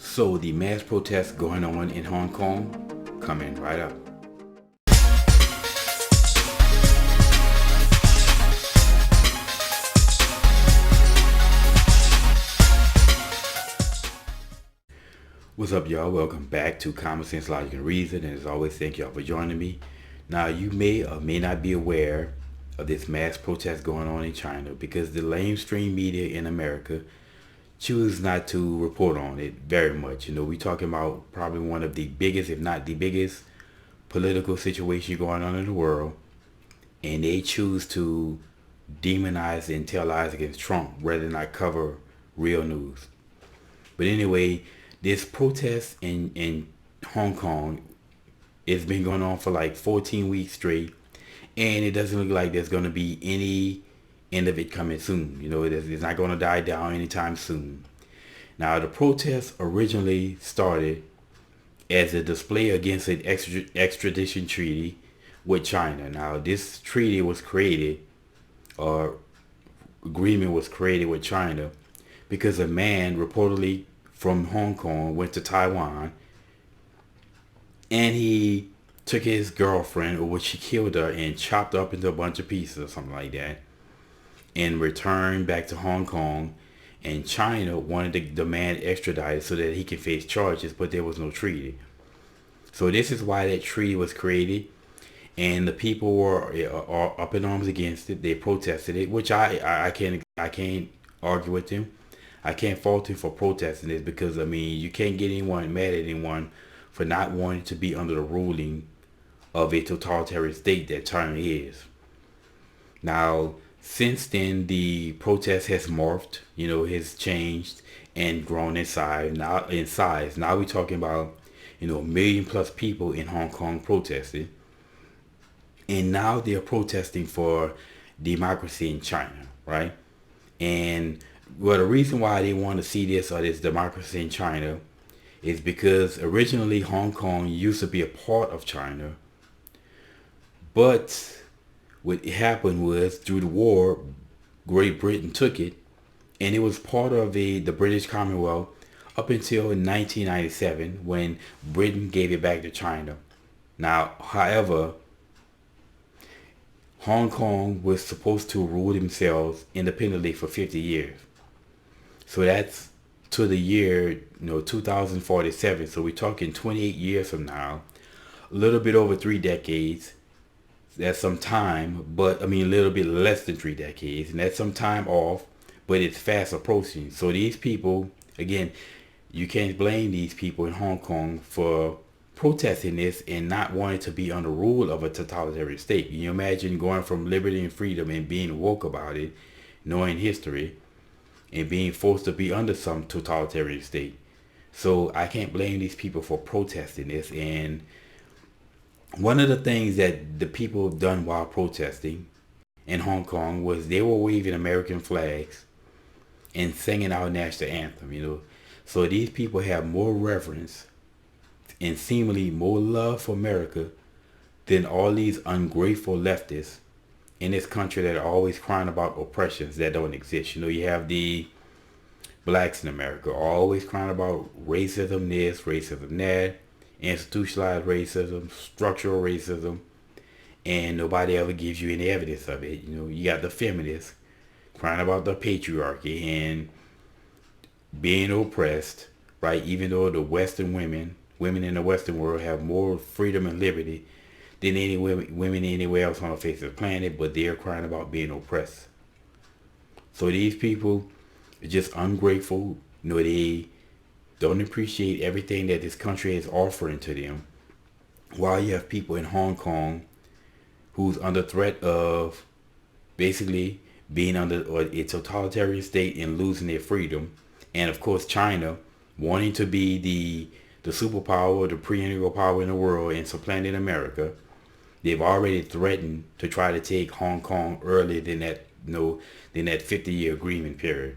So the mass protests going on in Hong Kong, coming right up. What's up, y'all? Welcome back to Common Sense, Logic, and Reason. And as always, thank y'all for joining me. Now, you may or may not be aware of this mass protest going on in China because the mainstream media in America choose not to report on it very much. We're talking about probably one of the biggest, if not the biggest, political situation going on in the world. And they choose to demonize and tell lies against Trump rather than not cover real news. But anyway, this protest in Hong Kong has been going on for like 14 weeks straight, and it doesn't look like there's going to be any end of it coming soon. It's not going to die down anytime soon. Now, the protest originally started as a display against an extradition treaty with China. Now, this treaty was created, or agreement was created with China, because a man reportedly from Hong Kong went to Taiwan, and he took his girlfriend, or which he killed her and chopped up into a bunch of pieces or something like that, and returned back to Hong Kong. And China wanted to demand extradited so that he could face charges, but there was no treaty. So this is why that treaty was created, and the people were up in arms against it. They protested it, which I can't argue with them. I can't fault him for protesting this because, you can't get anyone mad at anyone for not wanting to be under the ruling of a totalitarian state that China is. Now, since then, the protest has morphed, has changed and grown in size. Now we're talking about, a million plus people in Hong Kong protested. And now they're protesting for democracy in China, right? And the reason why they want to see this democracy in China is because originally Hong Kong used to be a part of China, but what happened was through the war, Great Britain took it, and it was part of the British Commonwealth up until 1997 when Britain gave it back to China. Now, however, Hong Kong was supposed to rule themselves independently for 50 years. So that's to the year 2047. So we're talking 28 years from now, a little bit over 3 decades. That's some time, but a little bit less than 3 decades, and that's some time off, but it's fast approaching. So these people, again, you can't blame these people in Hong Kong for protesting this and not wanting to be under rule of a totalitarian state. Can you imagine going from liberty and freedom and being woke about it, knowing history, and being forced to be under some totalitarian state? So I can't blame these people for protesting this. And one of the things that the people have done while protesting in Hong Kong was they were waving American flags and singing our national anthem, So these people have more reverence and seemingly more love for America than all these ungrateful leftists in this country that are always crying about oppressions that don't exist. You have the blacks in America always crying about racism this, racism that, institutionalized racism, structural racism, and nobody ever gives you any evidence of it. You got the feminists crying about the patriarchy and being oppressed, right? Even though the Western women in the Western world have more freedom and liberty than any women anywhere else on the face of the planet, but they're crying about being oppressed. So these people are just ungrateful. They don't appreciate everything that this country is offering to them. While you have people in Hong Kong who's under threat of basically being under a totalitarian state and losing their freedom. And of course, China wanting to be the superpower, the pre-integral power in the world and supplanting America. They've already threatened to try to take Hong Kong earlier than that 50-year agreement period.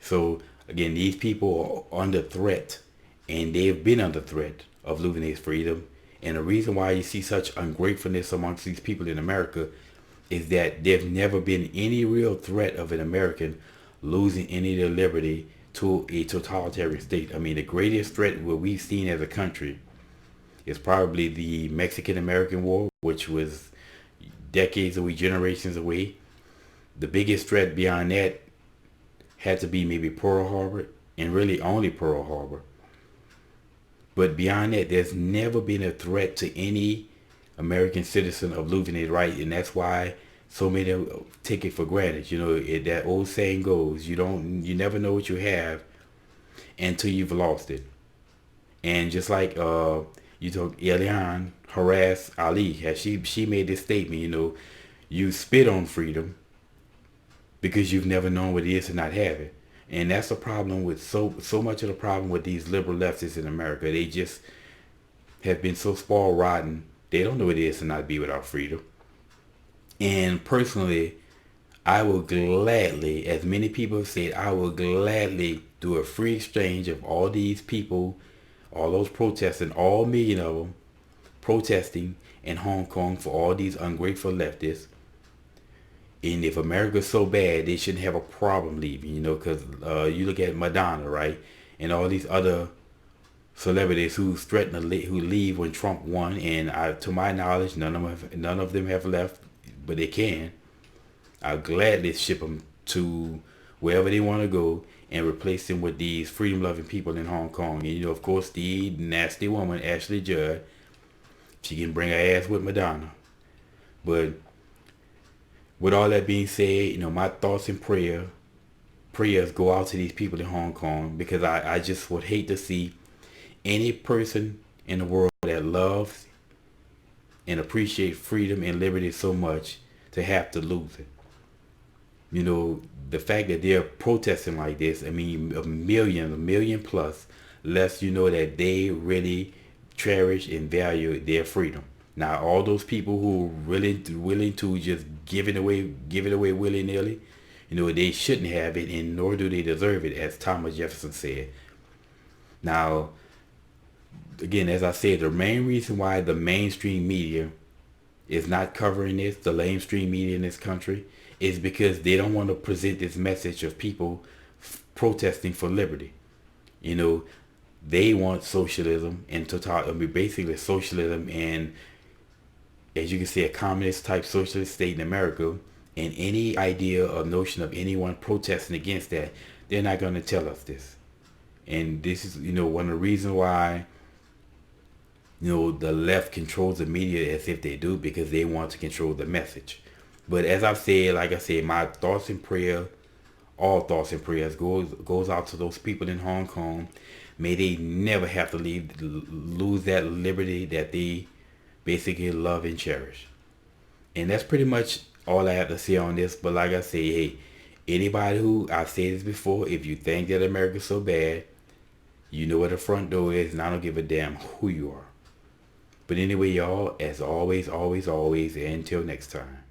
So again, these people are under threat, and they've been under threat of losing their freedom. And the reason why you see such ungratefulness amongst these people in America is that there's never been any real threat of an American losing any of their liberty to a totalitarian state. I mean, the greatest threat what we've seen as a country is probably the Mexican American War, which was decades away, generations away. The biggest threat beyond that had to be maybe Pearl Harbor, and really only Pearl Harbor. But beyond that, there's never been a threat to any American citizen of losing his right, and that's why so many take it for granted. That old saying goes, you never know what you have until you've lost it. And just like you told Ayaan Hirsi Ali, she made this statement, you spit on freedom because you've never known what it is to not have it. And that's the problem with so much of the problem with these liberal leftists in America. They just have been so spoiled rotten. They don't know what it is to not be without freedom. And personally, I will gladly, as many people have said, I will gladly do a free exchange of all these people, all those protesting, all million of them protesting in Hong Kong for all these ungrateful leftists. And if America's so bad, they shouldn't have a problem leaving, because you look at Madonna, right? And all these other celebrities who threatened who leave when Trump won, and to my knowledge, none of them have left, but they can. I'll gladly ship them to wherever they want to go and replace them with these freedom-loving people in Hong Kong. And of course, the nasty woman Ashley Judd, she can bring her ass with Madonna. But with all that being said, my thoughts and prayers go out to these people in Hong Kong, because I just would hate to see any person in the world that loves and appreciates freedom and liberty so much to have to lose it. The fact that they're protesting like this, I mean, a million plus, lets you know that they really cherish and value their freedom. Now, all those people who are really willing to just give it away willy-nilly, they shouldn't have it, and nor do they deserve it, as Thomas Jefferson said. Now, again, as I said, the main reason why the mainstream media is not covering this, the mainstream media in this country, is because they don't want to present this message of people protesting for liberty. They want socialism and basically socialism and, as you can see, a communist type socialist state in America, and any idea or notion of anyone protesting against that, they're not going to tell us this. And this is, one of the reasons why, the left controls the media as if they do, because they want to control the message. But as I've said, like I said, my thoughts and prayer, all thoughts and prayers goes out to those people in Hong Kong. May they never have to lose that liberty that they basically love and cherish. And that's pretty much all I have to say on this. But like I say, hey, anybody who, I've said this before, if you think that America's so bad, you know where the front door is, and I don't give a damn who you are. But anyway, y'all, as always, and until next time.